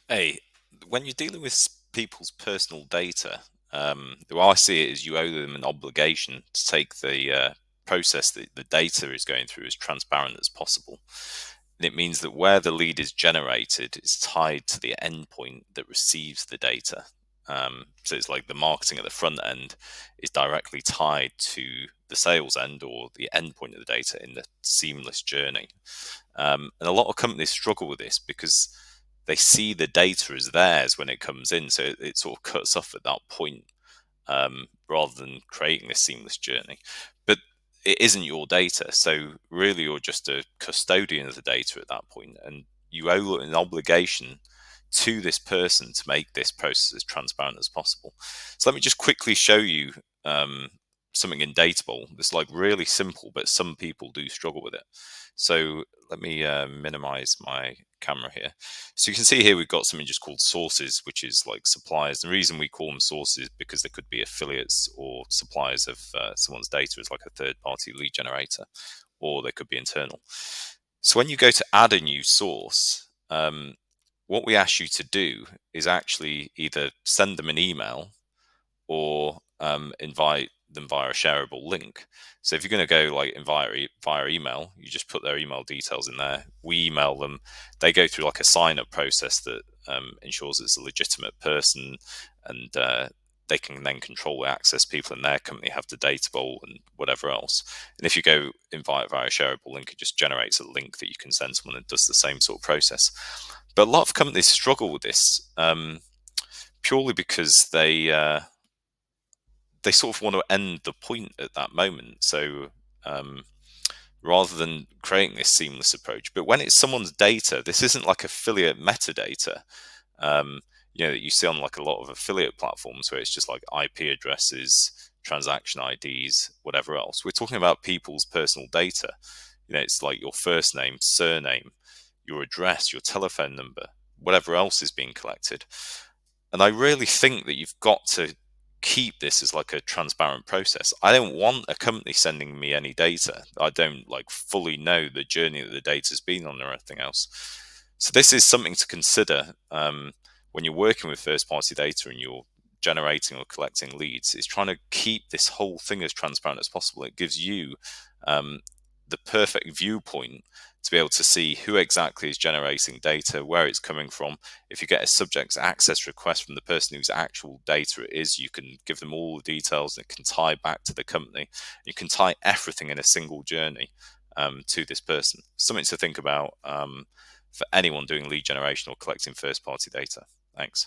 Hey, when you're dealing with people's personal data, the way I see it is you owe them an obligation to take the process that the data is going through as transparent as possible. And it means that where the lead is generated is tied to the endpoint that receives the data. So it's like the marketing at the front end is directly tied to the sales end or the endpoint of the data in the seamless journey. And a lot of companies struggle with this because they see the data as theirs when it comes in, so it sort of cuts off at that point, rather than creating this seamless journey. But it isn't your data, so really you're just a custodian of the data at that point, and you owe an obligation to this person to make this process as transparent as possible. So let me just quickly show you something in Databowl. It's like really simple, but some people do struggle with it. So let me minimize my camera here. So you can see here we've got something just called sources, which is like suppliers. The reason we call them sources is because they could be affiliates or suppliers of someone's data as like a third-party lead generator, or they could be internal. So when you go to add a new source, what we ask you to do is actually either send them an email or invite them via a shareable link. So if you're going to go like via email, you just put their email details in there. We email them. They go through like a sign-up process that ensures it's a legitimate person, and they can then control the access people in their company have to Databowl and whatever else. And if you go invite via a shareable link, it just generates a link that you can send someone and does the same sort of process. But a lot of companies struggle with this purely because they sort of want to end the point at that moment. So rather than creating this seamless approach, but when it's someone's data, this isn't like affiliate metadata. Um, that you see on like a lot of affiliate platforms where it's just like IP addresses, transaction IDs, whatever else. We're talking about people's personal data. It's like your first name, surname, your address, your telephone number, whatever else is being collected. And I really think that you've got to keep this as like a transparent process. I don't want a company sending me any data. I don't like fully know the journey that the data's been on or anything else. So this is something to consider when you're working with first-party data and you're generating or collecting leads. Is trying to keep this whole thing as transparent as possible. It gives you the perfect viewpoint to be able to see who exactly is generating data, where it's coming from. If you get a subject access request from the person whose actual data it is, you can give them all the details and it can tie back to the company. You can tie everything in a single journey to this person. Something to think about for anyone doing lead generation or collecting first party data. Thanks.